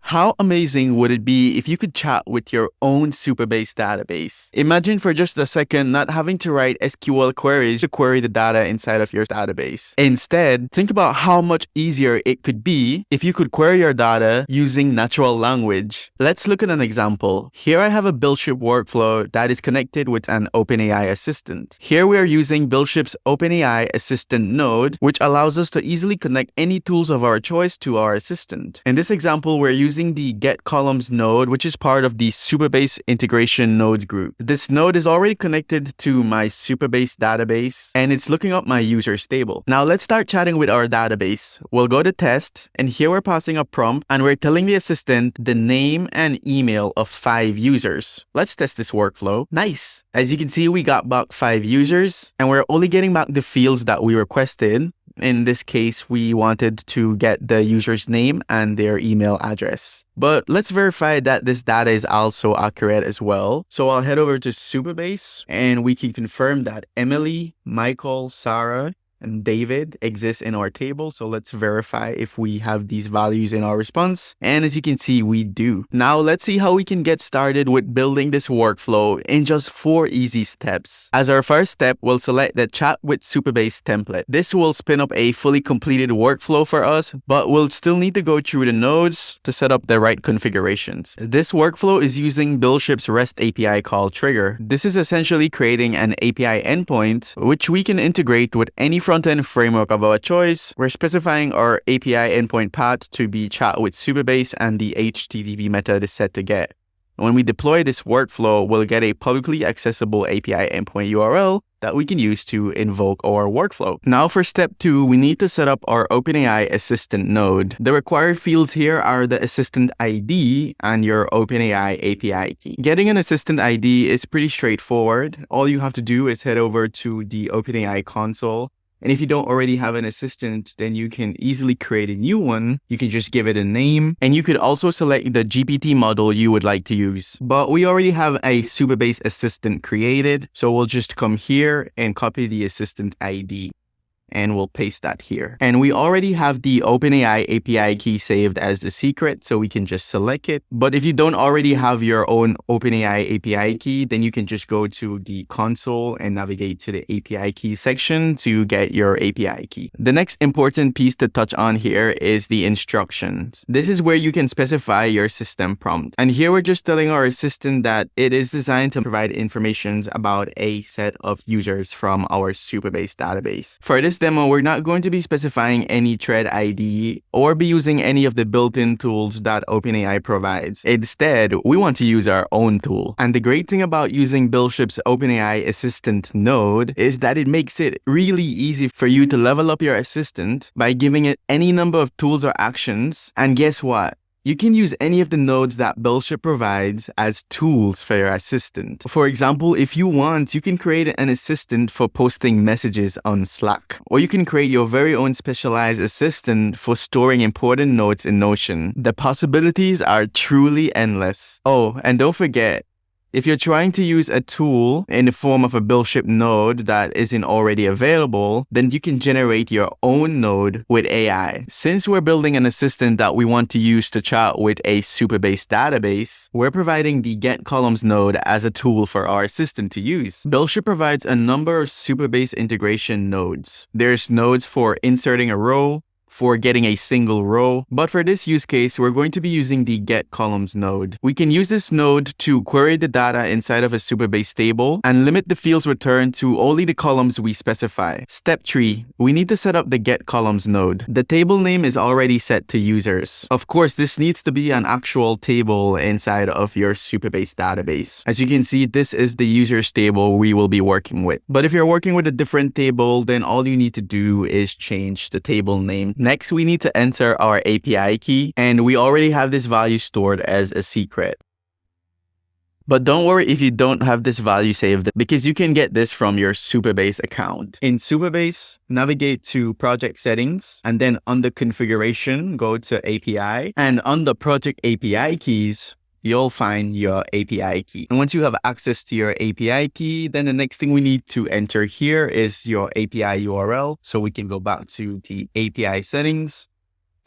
How amazing would it be if you could chat with your own Supabase database? Imagine for just a second not having to write SQL queries to query the data inside of your database. Instead, think about how much easier it could be if you could query your data using natural language. Let's look at an example. Here I have a BuildShip workflow that is connected with an OpenAI Assistant. Here we are using BuildShip's OpenAI Assistant node, which allows us to easily connect any tools of our choice to our assistant. In this example, we're using the Get Columns node, which is part of the Supabase integration nodes group. This node is already connected to my Supabase database, and it's looking up my users table. Now let's start chatting with our database. We'll go to test, and here we're passing a prompt, and we're telling the assistant the name and email of 5 users. Let's test this workflow. Nice! As you can see, we got back 5 users, and we're only getting back the fields that we requested. In this case, we wanted to get the user's name and their email address. But let's verify that this data is also accurate as well. So I'll head over to Supabase and we can confirm that Emily, Michael, Sarah, and David exists in our table. So let's verify if we have these values in our response. And as you can see, we do. Now let's see how we can get started with building this workflow in just 4 easy steps. As our first step, we'll select the Chat with Supabase template. This will spin up a fully completed workflow for us, but we'll still need to go through the nodes to set up the right configurations. This workflow is using BuildShip's REST API call trigger. This is essentially creating an API endpoint, which we can integrate with any front-end framework of our choice. We're specifying our API endpoint path to be chat with Supabase, and the HTTP method is set to get. When we deploy this workflow, we'll get a publicly accessible API endpoint URL that we can use to invoke our workflow. Now for step 2, we need to set up our OpenAI Assistant node. The required fields here are the Assistant ID and your OpenAI API key. Getting an Assistant ID is pretty straightforward. All you have to do is head over to the OpenAI console. And if you don't already have an assistant, then you can easily create a new one. You can just give it a name, and you could also select the GPT model you would like to use. But we already have a Supabase assistant created, so we'll just come here and copy the assistant ID. And we'll paste that here. And we already have the OpenAI API key saved as the secret, so we can just select it. But if you don't already have your own OpenAI API key, then you can just go to the console and navigate to the API key section to get your API key. The next important piece to touch on here is the instructions. This is where you can specify your system prompt. And here we're just telling our assistant that it is designed to provide information about a set of users from our Supabase database. For this demo, we're not going to be specifying any thread ID or be using any of the built-in tools that OpenAI provides. Instead, we want to use our own tool. And the great thing about using BuildShip's OpenAI Assistant node is that it makes it really easy for you to level up your assistant by giving it any number of tools or actions. And guess what? You can use any of the nodes that BuildShip provides as tools for your assistant. For example, if you want, you can create an assistant for posting messages on Slack. Or you can create your very own specialized assistant for storing important notes in Notion. The possibilities are truly endless. Oh, and don't forget, if you're trying to use a tool in the form of a BuildShip node that isn't already available, then you can generate your own node with AI. Since we're building an assistant that we want to use to chat with a Supabase database, we're providing the Get Columns node as a tool for our assistant to use. BuildShip provides a number of Supabase integration nodes. There's nodes for inserting a row, for getting a single row. But for this use case, we're going to be using the Get Columns node. We can use this node to query the data inside of a Supabase table and limit the fields returned to only the columns we specify. Step 3, we need to set up the Get Columns node. The table name is already set to users. Of course, this needs to be an actual table inside of your Supabase database. As you can see, this is the users table we will be working with. But if you're working with a different table, then all you need to do is change the table name. Next, we need to enter our API key, and we already have this value stored as a secret. But don't worry if you don't have this value saved, because you can get this from your Supabase account. In Supabase, navigate to Project Settings, and then under Configuration, go to API, and under Project API Keys, you'll find your API key. And once you have access to your API key, then the next thing we need to enter here is your API URL. So we can go back to the API settings,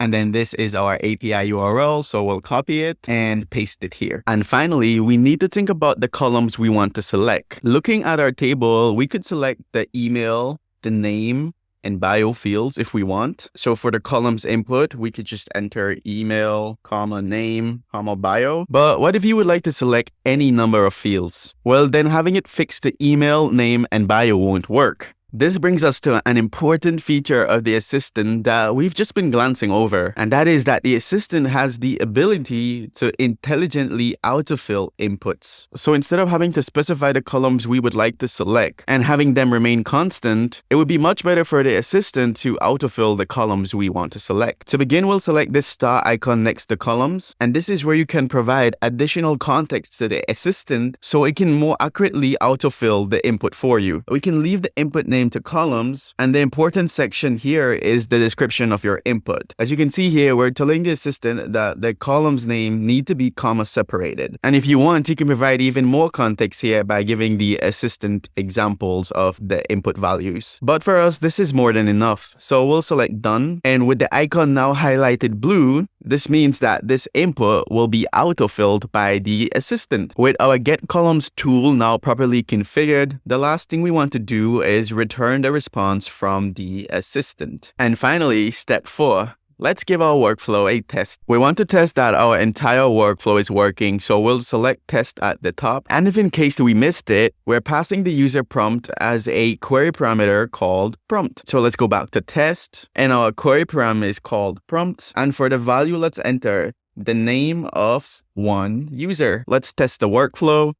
And then this is our API URL, so we'll copy it and paste it here. And finally, we need to think about the columns we want to select. Looking at our table, we could select the email, the name, and bio fields if we want. So for the columns input, we could just enter email, comma, name, comma, bio. But what if you would like to select any number of fields? Well, then having it fixed to email, name, and bio won't work. This brings us to an important feature of the assistant that we've just been glancing over, and that is that the assistant has the ability to intelligently autofill inputs. So instead of having to specify the columns we would like to select and having them remain constant, it would be much better for the assistant to autofill the columns we want to select. To begin, we'll select this star icon next to columns, and this is where you can provide additional context to the assistant so it can more accurately autofill the input for you. We can leave the input name to columns, and the important section here is the description of your input. As you can see here, we're telling the assistant that the columns name need to be comma separated. And if you want, you can provide even more context here by giving the assistant examples of the input values. But for us, this is more than enough. So we'll select done, and with the icon now highlighted blue, this means that this input will be autofilled by the assistant. With our Get Columns tool now properly configured, the last thing we want to do is return the response from the assistant. And finally, step 4. Let's give our workflow a test. We want to test that our entire workflow is working, so we'll select test at the top. And if in case we missed it, we're passing the user prompt as a query parameter called prompt. So let's go back to test, and our query parameter is called prompt. And for the value, let's enter the name of one user. Let's test the workflow.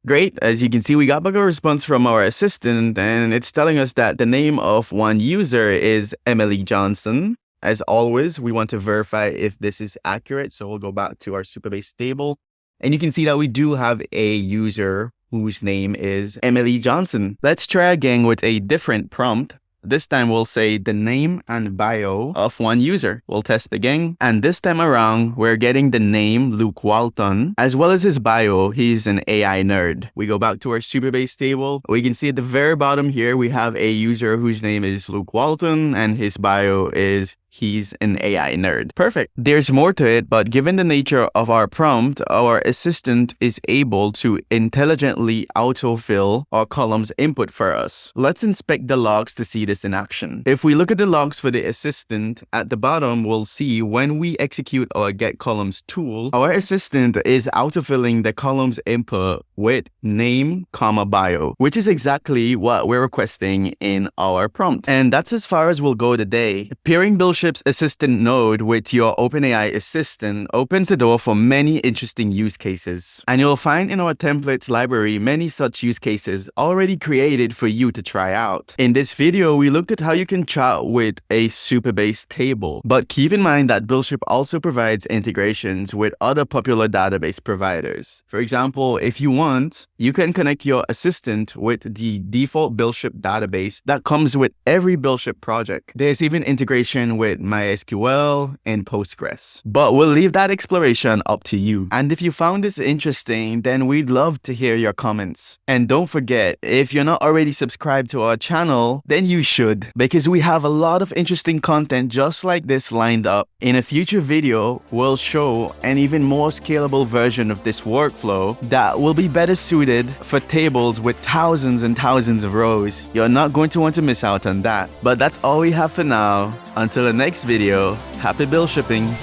Great, as you can see, we got back a response from our assistant, and it's telling us that the name of one user is Emily Johnson. As always, we want to verify if this is accurate, so we'll go back to our Supabase table, and you can see that we do have a user whose name is Emily Johnson. Let's try again with a different prompt. This time we'll say the name and bio of one user. We'll test again. And this time around, we're getting the name Luke Walton, as well as his bio. He's an AI nerd. We go back to our Supabase table. We can see at the very bottom here, we have a user whose name is Luke Walton, and his bio is he's an AI nerd. Perfect. There's more to it, but given the nature of our prompt, our assistant is able to intelligently autofill our columns input for us. Let's inspect the logs to see this in action. If we look at the logs for the assistant, at the bottom, we'll see when we execute our Get Columns tool, our assistant is autofilling the columns input with name, comma, bio, which is exactly what we're requesting in our prompt. And that's as far as we'll go today. Pairing BuildShip's assistant node with your OpenAI Assistant opens the door for many interesting use cases. And you'll find in our templates library many such use cases already created for you to try out. In this video, we looked at how you can chat with a Supabase table. But keep in mind that BuildShip also provides integrations with other popular database providers. For example, if you want, you can connect your assistant with the default BuildShip database that comes with every BuildShip project. There's even integration with MySQL and Postgres. But we'll leave that exploration up to you. And if you found this interesting, then we'd love to hear your comments. And don't forget, if you're not already subscribed to our channel, then you should, because we have a lot of interesting content just like this lined up. In a future video, we'll show an even more scalable version of this workflow that will be better suited for tables with thousands and thousands of rows. You're not going to want to miss out on that. But that's all we have for now. Until the next video, happy build shipping.